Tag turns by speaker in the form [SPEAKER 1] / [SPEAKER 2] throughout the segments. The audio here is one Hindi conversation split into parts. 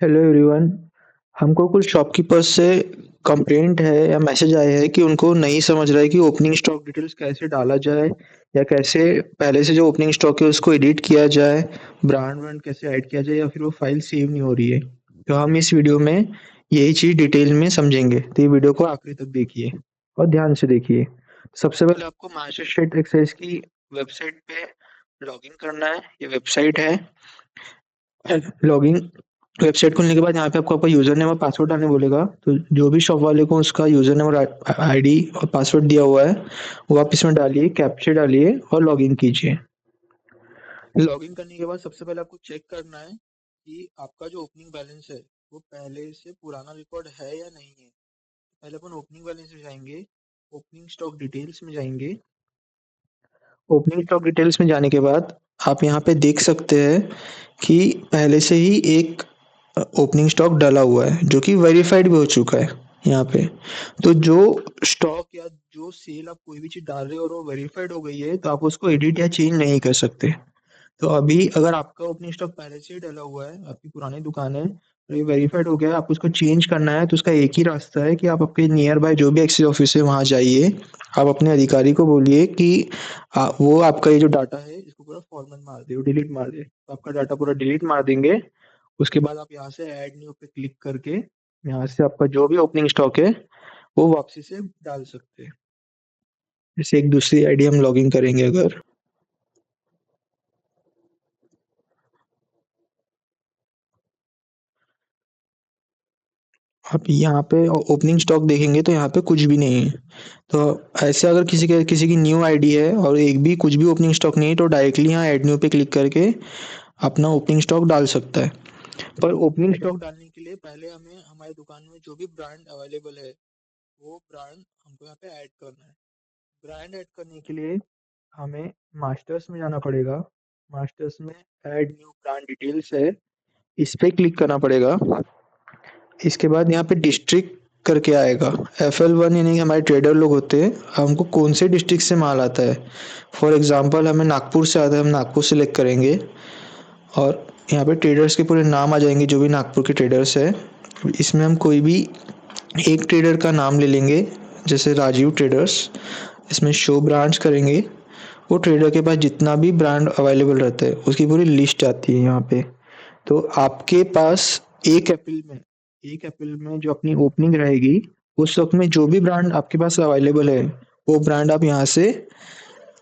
[SPEAKER 1] Hello everyone. हमको कुछ शॉपकीपर्स से कंप्लेंट है या मैसेज आया है कि उनको नहीं समझ रहा है कि ओपनिंग स्टॉक डिटेल्स कैसे डाला जाए या कैसे पहले से जो ओपनिंग स्टॉक है उसको एडिट किया जाए, ब्रांड ब्रांड कैसे ऐड किया जाए या फिर वो फाइल सेव नहीं हो रही है। तो हम इस वीडियो में यही चीज़ डिटेल में समझेंगे, तो ये वीडियो को आखिरी तक देखिए और ध्यान से देखिए। सबसे पहले आपको मास्टर स्टेट एक्सेस की वेबसाइट पे लॉगिन करना है। ये वेबसाइट है लॉगिन। वेबसाइट खोलने के बाद यहाँ पे आपको आपका यूज़र नेम और पासवर्ड डालने बोलेगा, तो जो भी शॉप वाले को उसका यूज़र नेम और आईडी और पासवर्ड दिया हुआ है वो आप इसमें डालिए, कैप्चा डालिए और लॉगिन कीजिए। लॉगिन करने के बाद सबसे पहले आपको चेक करना है कि आपका जो ओपनिंग बैलेंस है वो पहले से पुराना रिकॉर्ड है या नहीं है। पहले अपन ओपनिंग बैलेंस में जाएंगे, ओपनिंग स्टॉक डिटेल्स में जाएंगे। ओपनिंग स्टॉक डिटेल्स में जाने के बाद आप यहाँ पे देख सकते हैं कि पहले से ही एक ओपनिंग स्टॉक डाला हुआ है जो कि वेरीफाइड भी हो चुका है यहाँ पे। तो जो स्टॉक या जो सेल आप कोई भी चीज़ डाल रहे हो और वो वेरीफाइड हो गई है तो आप उसको एडिट या चेंज नहीं कर सकते। तो अभी अगर आपका ओपनिंग स्टॉक पहले से ही डला हुआ है, आपकी पुरानी दुकान है और ये वेरीफाइड हो गया है, आपको उसको चेंज करना है तो उसका एक ही रास्ता है कि आप आपके नियर बाय जो भी एक्सेस ऑफिस है वहाँ जाइए। आप अपने अधिकारी को बोलिए कि वो आपका ये जो डाटा है इसको पूरा फॉर्मेट मार दे, डिलीट मार दे। तो आपका डाटा पूरा डिलीट मार देंगे। उसके बाद आप यहाँ से ऐड न्यू पे क्लिक करके यहाँ से आपका जो भी ओपनिंग स्टॉक है वो वापसी से डाल सकते हैं। जैसे एक दूसरी आईडी हम लॉगिन करेंगे, अगर आप यहाँ पे ओपनिंग स्टॉक देखेंगे तो यहाँ पे कुछ भी नहीं है। तो ऐसे अगर किसी की न्यू आईडी है और एक भी कुछ भी ओपनिंग स्टॉक नहीं है तो डायरेक्टली यहाँ ऐड न्यू पे क्लिक करके अपना ओपनिंग स्टॉक डाल सकता है। पर ओपनिंग स्टॉक डालने के लिए पहले हमें हमारी दुकान में जो भी ब्रांड अवेलेबल है वो ब्रांड हमको यहाँ पे ऐड करना है। ब्रांड ऐड करने के लिए हमें मास्टर्स में जाना पड़ेगा। मास्टर्स में ऐड न्यू ब्रांड डिटेल्स है, इस पे क्लिक करना पड़ेगा। इसके बाद यहाँ पे डिस्ट्रिक्ट करके आएगा। FL1 यानी कि हमारे ट्रेडर लोग होते हैं, हमको कौन से डिस्ट्रिक्ट से माल आता है। फॉर एग्जांपल हमें नागपुर से आता है, हम नागपुर सेलेक्ट करेंगे और यहाँ पे ट्रेडर्स के पूरे नाम आ जाएंगे जो भी नागपुर के ट्रेडर्स है। इसमें हम कोई भी एक ट्रेडर का नाम ले लेंगे, जैसे राजीव ट्रेडर्स। इसमें शो ब्रांच करेंगे। वो ट्रेडर के पास जितना भी ब्रांड अवेलेबल रहता है उसकी पूरी लिस्ट आती है यहाँ पे। तो आपके पास एक अप्रैल में एक अप्रैल में जो अपनी ओपनिंग रहेगी उस वक्त में जो भी ब्रांड आपके पास अवेलेबल है वो ब्रांड आप यहाँ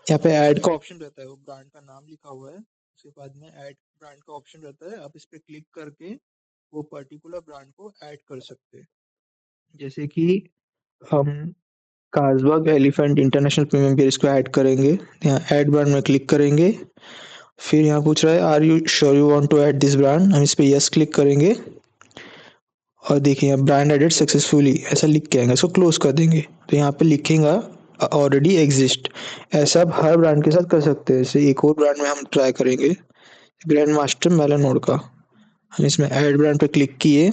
[SPEAKER 1] पे ऐड का ऑप्शन रहता है, वो ब्रांड का नाम लिखा हुआ है। उसके बाद में ऐड ब्रांड का ऑप्शन रहता है, आप इस पे क्लिक करके वो पर्टिकुलर ब्रांड को ऐड कर सकते हैं। जैसे कि हम Carlsberg elephant international premium beer इसको ऐड करेंगे। यहाँ ऐड ब्रांड में क्लिक करेंगे। फिर यहाँ पूछ रहा है are you sure you want to add this brand, हम इस पे यस क्लिक करेंगे और देखिए यहाँ ब्रांड एडेड सक्सेसफुली ऐसा लिख के आएगा, इसको क्लोज कर देंगे। तो यहाँ पे लिखेगा ऑलरेडी एग्जिस्ट। ऐसा आप हर ब्रांड के साथ कर सकते हैं। जैसे एक और ब्रांड में हम ट्राई करेंगे, ग्रैंड मास्टर मेलानोड का। हम इसमें ऐड ब्रांड पे क्लिक किए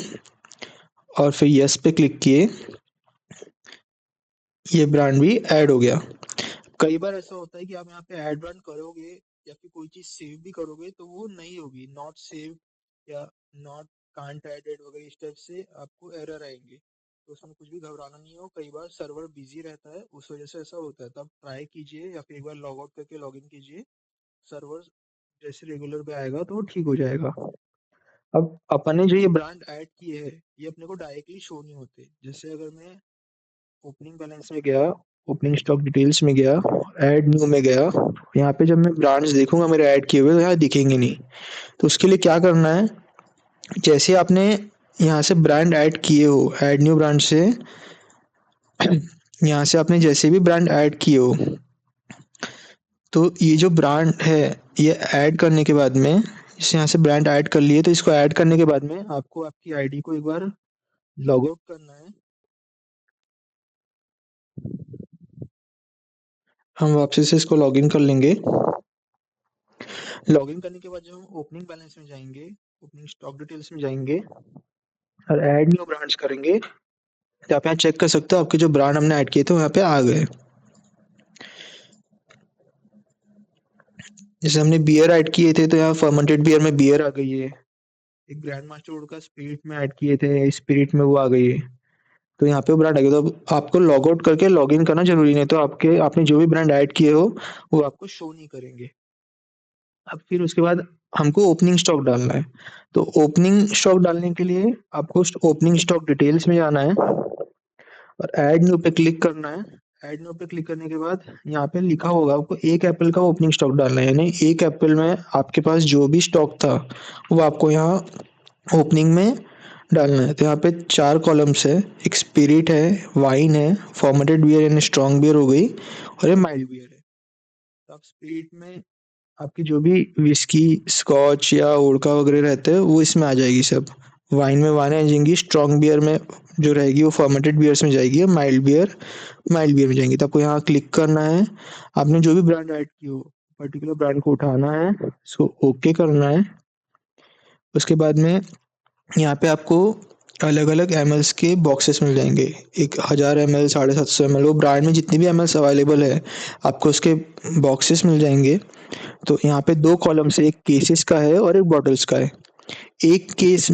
[SPEAKER 1] और फिर यस पे क्लिक किए, ये ब्रांड भी ऐड हो गया। कई बार ऐसा होता है कि आप यहाँ पे ऐड ब्रांड करोगे या फिर कोई चीज सेव भी करोगे तो वो नहीं होगी, नॉट सेव या नॉट कांट एडेड वगैरह इस टाइप से आपको एरर आएंगे। तो उसमें कुछ भी घबराना नहीं हो, कई बार सर्वर बिजी रहता है उस वजह से ऐसा होता है। तो आप ट्राई कीजिए या फिर एक बार लॉग आउट करके लॉग इन कीजिए, सर्वर जैसे रेगुलर पे आएगा तो वो ठीक हो जाएगा। अब अपने जो ये ब्रांड ऐड किए हैं ये अपने को डायरेक्टली शो नहीं होते। जैसे अगर मैं ओपनिंग बैलेंस में गया, ओपनिंग स्टॉक डिटेल्स में गया, ऐड न्यू में गया, यहाँ पे जब मैं ब्रांड्स देखूंगा मेरे ऐड किए हुए तो यहाँ दिखेंगे नहीं। तो उसके लिए क्या करना है, जैसे आपने यहाँ से ब्रांड ऐड किए हो, ऐड न्यू ब्रांड से यहाँ से आपने जैसे भी ब्रांड ऐड किए हो तो ये जो ब्रांड है ये ऐड करने के बाद में, जैसे यहाँ से ब्रांड ऐड कर लिए तो इसको ऐड करने के बाद में आपको आपकी आईडी को एक बार लॉग आउट करना है। हम वापसी से इसको लॉग इन कर लेंगे। लॉगिन करने के बाद जब हम ओपनिंग बैलेंस में जाएंगे, ओपनिंग स्टॉक डिटेल्स में जाएंगे और ऐड न्यू ब्रांड्स करेंगे तो आप यहाँ चेक कर सकते हो आपके जो ब्रांड हमने ऐड किए थे वो यहाँ पे आ गए। जैसे हमने बियर ऐड किए थे तो यहाँ फर्मेंटेड बियर में बियर आ गई है। एक ग्रैंड मास्टर वुड का स्पिरिट में ऐड किए थे, स्पिरिट में वो आ गई है, तो यहाँ पे वो ब्रांड आ गया। तो अब आपको लॉग आउट करके लॉग इन करना जरूरी नहीं, तो आपने जो भी ब्रांड ऐड किए हो वो आपको शो नहीं करेंगे। अब फिर उसके बाद हमको ओपनिंग स्टॉक डालना है। तो ओपनिंग स्टॉक डालने के लिए आपको ओपनिंग स्टॉक डिटेल्स में जाना है और ऐड न्यू पे क्लिक करना है। ऐड न्यू पे क्लिक करने के बाद यहाँ पे लिखा होगा आपको एक एप्पल का ओपनिंग स्टॉक डालना है, यानी एक एप्पल में आपके पास जो भी स्टॉक था वो आपको यहाँ ओपनिंग में डालना है। तो यहाँ पे 4 कॉलम्स है, एक स्पिरिट है, वाइन है, फॉर्मेटेड बियर यानी स्ट्रॉन्ग बियर हो गई, और ये माइल्ड बियर है। तो आप स्पिरिट में आपकी जो भी विस्की, स्कॉच या वोडका वगैरह रहते हैं वो इसमें आ जाएगी सब। वाइन में वाइन आ जाएंगी, स्ट्रॉन्ग बियर में जो रहेगी वो फॉर्मेटेड बियर्स में जाएगी, माइल्ड बियर में जाएंगी। तो आपको यहाँ क्लिक करना है, आपने जो भी ब्रांड ऐड की हो पर्टिकुलर ब्रांड को उठाना है, इसको ओके करना है। उसके बाद में यहाँ पे आपको अलग अलग एमएल्स के बॉक्सेस मिल जाएंगे, 1000 ml, 750 ml, वो ब्रांड में जितनी भी एमएल्स अवेलेबल है आपको उसके बॉक्सेस मिल जाएंगे। तो यहाँ पे 2 कॉलम्स है, एक केसेस का है और एक बॉटल्स का है। एक केस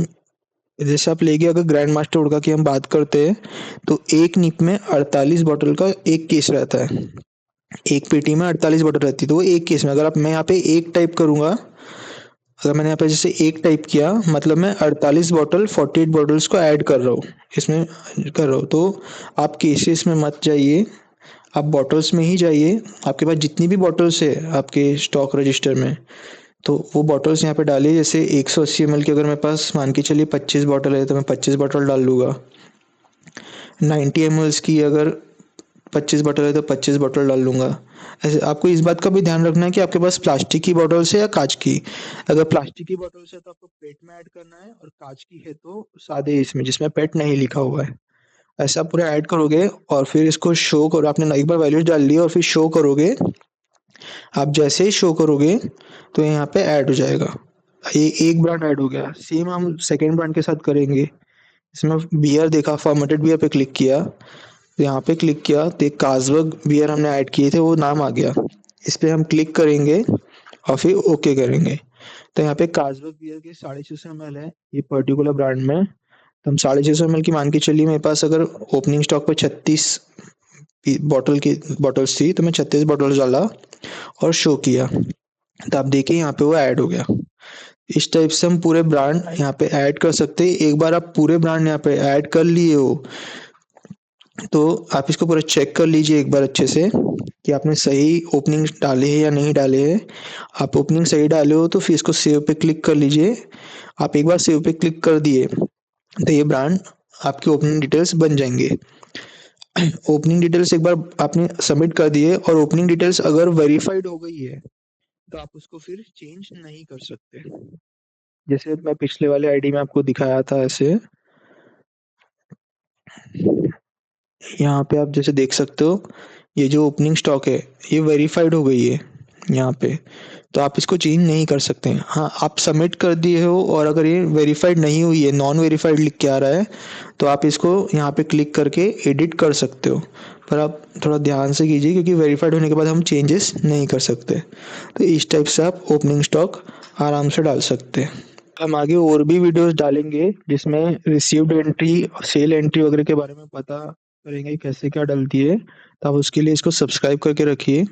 [SPEAKER 1] जैसे आप लेके अगर ग्रैंड मास्टर वोडका की हम बात करते हैं तो एक निप में 48 बॉटल का एक केस रहता है, एक पेटी में 48 बॉटल रहती है, तो वो एक केस में अगर मैं यहाँ पे एक टाइप करूंगा, अगर मैंने यहाँ पे जैसे एक टाइप किया मतलब मैं 48 बॉटल 48 बॉटल्स को ऐड कर रहा हूँ इसमें, कर रहा हूँ। तो आप केसेस में मत जाइए, आप बॉटल्स में ही जाइए। आपके पास जितनी भी बॉटल्स है आपके स्टॉक रजिस्टर में, तो वो बॉटल्स यहाँ पे डालिए। जैसे 180 ml की अगर मेरे पास मान के चलिए 25 बॉटल है तो मैं 25 बॉटल डाल लूँगा। 90 ml की अगर 25 बॉटल है तो 25 बॉटल डाल लूँगा। ऐसे आपको इस बात का भी ध्यान रखना है कि आपके पास प्लास्टिक की बॉटल्स है या कांच की। अगर प्लास्टिक की बॉटल्स है तो आपको पेट में ऐड करना है, और कांच की है तो सादे इसमें जिसमें पेट नहीं लिखा हुआ है। ऐसा पूरा ऐड करोगे और फिर इसको शो करो, आपने एक बार वैल्यूज डाल ली और फिर शो करोगे। आप जैसे ही शो करोगे तो यहाँ पे ऐड हो जाएगा, ये एक ब्रांड ऐड हो गया। सेम हम सेकेंड ब्रांड के साथ करेंगे। इसमें बियर देखा, फॉर्मेटेड बियर पे क्लिक किया, तो यहाँ पे क्लिक किया तो एक कार्लसबर्ग बियर हमने ऐड किए थे वो नाम आ गया। इस पे हम क्लिक करेंगे और फिर ओके करेंगे। तो यहाँ पे कार्लसबर्ग बियर के 650 ml है ये पर्टिकुलर ब्रांड में। तो हम 650 ml की मान के चलिए, मेरे पास अगर ओपनिंग स्टॉक पे 36 बॉटल्स थी तो मैं 36 बॉटल्स डाला और शो किया, तो आप देखिए यहाँ पे वो ऐड हो गया। इस टाइप से हम पूरे ब्रांड यहाँ पे ऐड कर सकते हैं। एक बार आप पूरे ब्रांड यहाँ पे ऐड कर लिए हो तो आप इसको पूरा चेक कर लीजिए एक बार अच्छे से कि आपने सही ओपनिंग डाले हैं या नहीं डाले हैं। आप ओपनिंग सही डाले हो तो फिर इसको सेव पे क्लिक कर लीजिए। आप एक बार सेव पे क्लिक कर दिए तो ये ब्रांड आपकी ओपनिंग डिटेल्स बन जाएंगे। ओपनिंग डिटेल्स एक बार आपने सबमिट कर दिए और ओपनिंग डिटेल्स अगर वेरीफाइड हो गई है तो आप उसको फिर चेंज नहीं कर सकते। जैसे मैं पिछले वाले आईडी में आपको दिखाया था ऐसे, यहाँ पे आप जैसे देख सकते हो ये जो ओपनिंग स्टॉक है ये वेरीफाइड हो गई है यहाँ पे, तो आप इसको चेंज नहीं कर सकते हैं। हाँ, आप सबमिट कर दिए हो और अगर ये वेरीफाइड नहीं हुई है, नॉन वेरीफाइड लिख के आ रहा है, तो आप इसको यहाँ पे क्लिक करके एडिट कर सकते हो। पर आप थोड़ा ध्यान से कीजिए क्योंकि वेरीफाइड होने के बाद हम चेंजेस नहीं कर सकते। तो इस टाइप से आप ओपनिंग स्टॉक आराम से डाल सकते हैं। हम आगे और भी वीडियोस डालेंगे जिसमें रिसीव्ड एंट्री, सेल एंट्री वगैरह के बारे में पता करेंगे कैसे क्या डलती है। तो आप उसके लिए इसको सब्सक्राइब करके रखिए।